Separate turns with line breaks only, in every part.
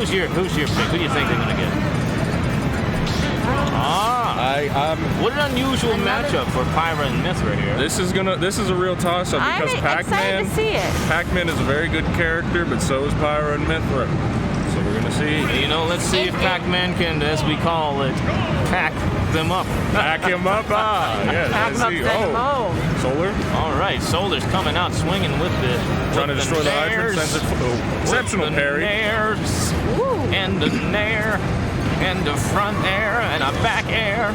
Who's your pick? Who do you think they're gonna get? What an unusual matchup for Pyra and Mythra here.
This is a real toss-up because Pac-Man is a very good character, but so is Pyra and Mythra. So we're gonna see.
You know, let's see if Pac-Man can, as we call it, pack them up.
Pack him up. Yeah.
Pack them up.
Oh, Solar.
All right, Solar's coming out swinging with the
trying to destroy the hydrant. Exceptional parry.
And the nair, and the front air, and a back air,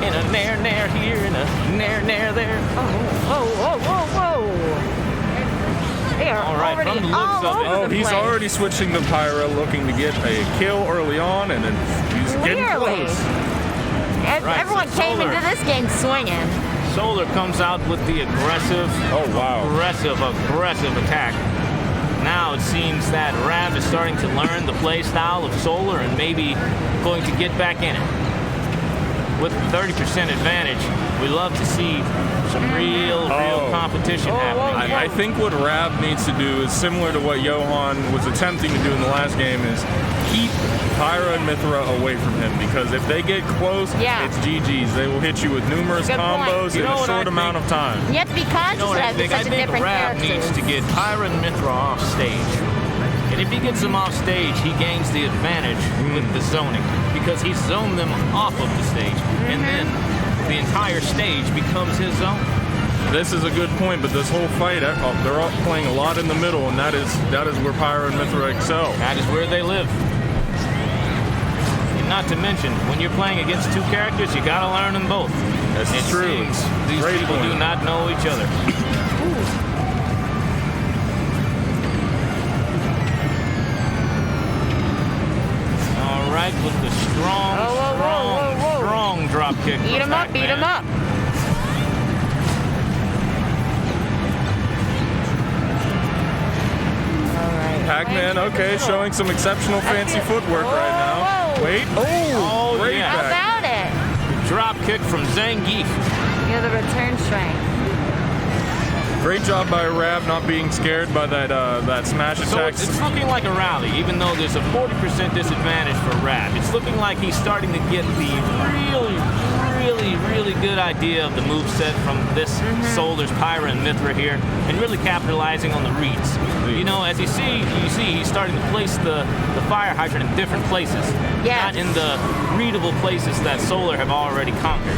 and a nair here, and a nair there.
Whoa. They are already
from the looks of it.
Oh, he's already switching to Pyra, looking to get a kill early on, and then he's getting close.
Everyone came into this game swinging.
Solar comes out with the aggressive, aggressive attack. Now it seems that RAB is starting to learn the play style of Solar and maybe going to get back in it. With 30% advantage, we love to see some real competition happening.
I think what RAB needs to do is similar to what Johan was attempting to do in the last game, is keep Pyra and Mythra away from him, because if they get close, it's GG's. They will hit you with numerous combos in a short amount of time.
You have to be conscious of that.
I think RAB needs to get Pyra and Mythra off stage. And if he gets them off stage, he gains the advantage with the zoning, because he zoned them off of the stage. And then the entire stage becomes his zone.
This is a good point, but this whole fight, they're all playing a lot in the middle, and that is where Pyra and Mythra excel.
That is where they live. And not to mention, when you're playing against two characters, you gotta learn them both.
That's true.
These people do not know each other. All right, with the strong drop kick.
Beat him up.
Pac-Man, okay, showing some exceptional fancy footwork right now. Wait, great
How about it?
Drop kick from Zangief.
Yeah, the return strength.
Great job by RAB not being scared by that smash attack.
So it's looking like a rally, even though there's a 40% disadvantage for RAB. It's looking like he's starting to get the really good idea of the moveset from this Solar's Pyra and Mythra here, and really capitalizing on the reads. You know, as you see he's starting to place the fire hydrant in different places, not in the readable places that Solar have already conquered.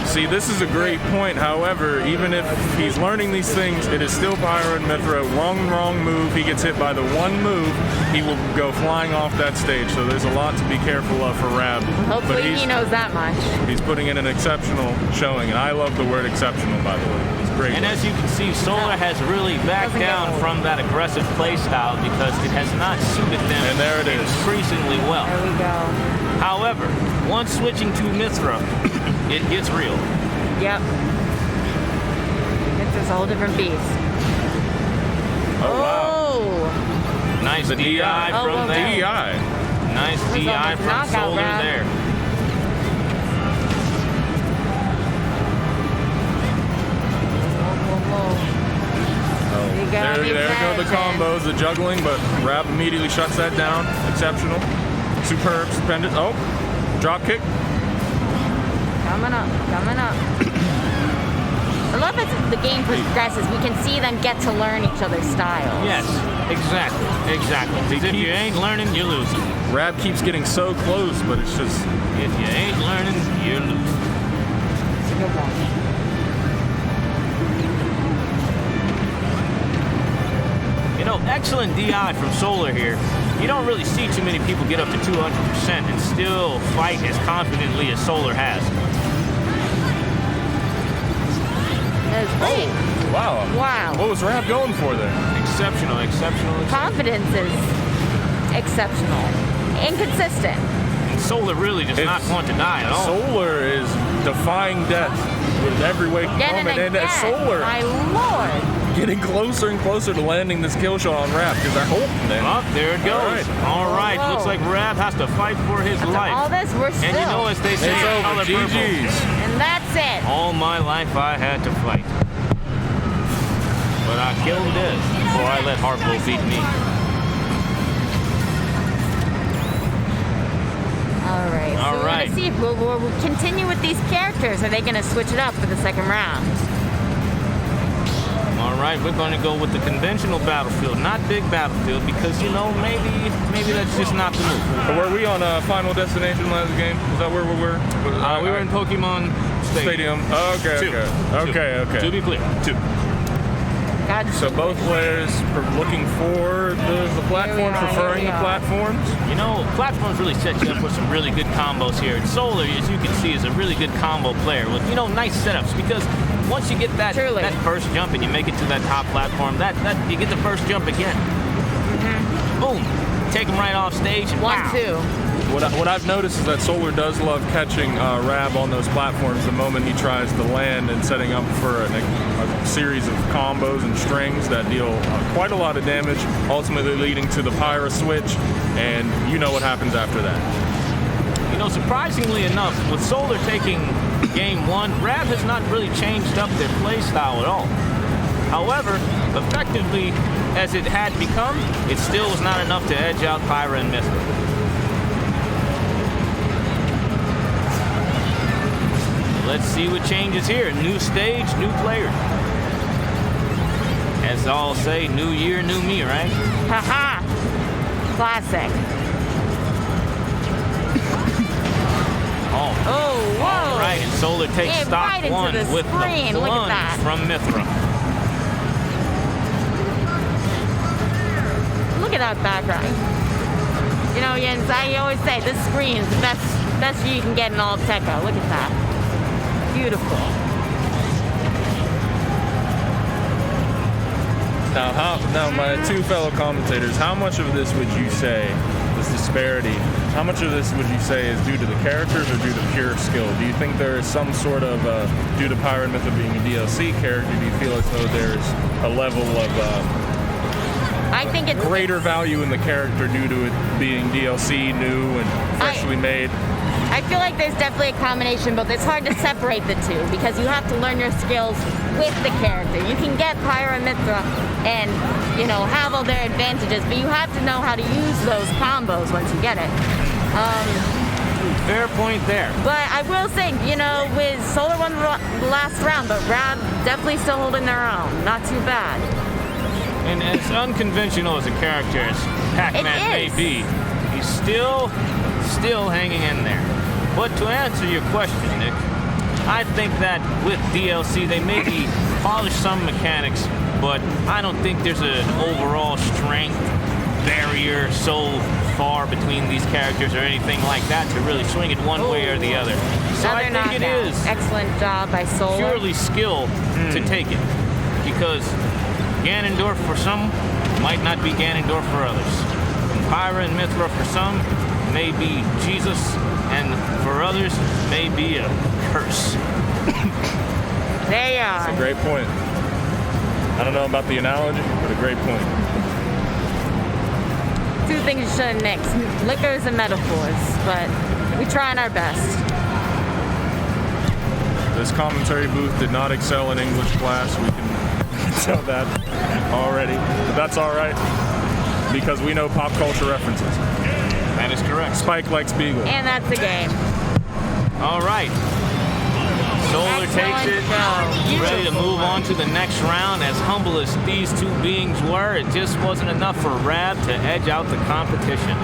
See, this is a great point. However, even if he's learning these things, it is still Pyra and Mythra. Wrong move. He gets hit by the one move, he will go flying off that stage. So there's a lot to be careful of for RAB.
Hopefully he knows that much.
He's putting in an exceptional showing, and I love the word exceptional, by the way. It's great.
And as you can see, Solar has really backed down from that aggressive play style because it has not suited them increasingly well.
There we go.
However, once switching to Mythra, it gets real.
Yep. It's a whole different beast.
Oh, wow.
Nice DI from there. Nice DI from Solar there.
There go the combos, the juggling, but RAB immediately shuts that down. Exceptional. Superb, stupendous. Oh, drop kick.
Coming up. I love as the game progresses, we can see them get to learn each other's styles.
Yes, exactly. If you ain't learning, you're losing.
RAB keeps getting so close, but it's just...
If you ain't learning, you're losing.
That's a good one.
You know, excellent DI from Solar here. You don't really see too many people get up to 200% and still fight as confidently as Solar has.
That is great.
Oh, wow. What was RAB going for there?
Exceptional.
Confidence is exceptional. Inconsistent.
And Solar really does not want to die at all.
Solar is defying death with every way he can. And Solar,
my lord,
getting closer and closer to landing this kill shot on RAB, because they're hoping then.
Oh, there it goes. All right. Looks like RAB has to fight for his life.
All this, we're still.
And you know, as they say,
it's over. GG's.
And that's it.
All my life I had to fight. But I killed it before I let Harpo beat me. right.
Let's see if we'll continue with these characters. Are they going to switch it up for the second round?
All right, we're going to go with the conventional battlefield, not big battlefield, because, you know, maybe that's just not the move.
But were we on Final Destination last game? Is that where we were?
We were in Pokemon Stadium.
Okay,
Two.
okay.
To be clear, 2.
God.
So both players are looking for the platforms, preferring the platforms.
You know, platforms really set you up with some really good combos here. And Solar, as you can see, is a really good combo player with, you know, nice setups, because once you get that first jump and you make it to that top platform, that you get the first jump again. Boom. Take him right off stage and
1-2.
What I've noticed is that Solar does love catching RAB on those platforms the moment he tries to land and setting up for a series of combos and strings that deal quite a lot of damage, ultimately leading to the Pyra switch, and you know what happens after that.
You know, surprisingly enough, with Solar taking game 1, RAB has not really changed up their play style at all. However, effectively as it had become, it still was not enough to edge out Pyra and Mythra. Let's see what changes here. New stage, new player. As all say, new year, new me, right?
Haha. Classic. Oh, whoa.
All right, and Solar takes stock
right
1
into the
with
screen.
the
Look at
plunge
that.
from Mythra.
Look at that background. You know, Jens, I always say this screen is the best view you can get in all of Tekko. Look at that. Beautiful.
Now, my two fellow commentators, how much of this would you say, this disparity, how much of this would you say is due to the characters or due to pure skill? Do you think there is some sort of, due to Pyra and Mythra being a DLC character, do you feel as though there's a level of
I think it's
greater value in the character due to it being DLC, new, and freshly made?
I feel like there's definitely a combination, but it's hard to separate the two because you have to learn your skills with the character. You can get Pyra and Mythra and, you know, have all their advantages, but you have to know how to use those combos once you get it.
Fair point there.
But I will say, you know, with Solar won the last round, but RAB definitely still holding their own. Not too bad.
And as unconventional as a character as Pac-Man may be, he's still hanging in there. But to answer your question, Nick, I think that with DLC they maybe polish some mechanics, but I don't think there's an overall strength barrier so far between these characters or anything like that to really swing it one way or the other. So I think it is
excellent job by Solar.
Purely skill to take it, because Ganondorf for some might not be Ganondorf for others. Pyra and Mythra for some may be Jesus, and for others may be a curse.
There you are.
That's a great point. I don't know about the analogy, but a great point.
Two things you shouldn't mix, liquors and metaphors, but we're trying our best.
This commentary booth did not excel in English class. We can tell that already, but that's all right because we know pop culture references.
That is correct.
Spike likes Beagle.
And that's the game.
All right. Solar takes it.
Excellent show.
Ready to move on to the next round. As humble as these two beings were, it just wasn't enough for RAB to edge out the competition.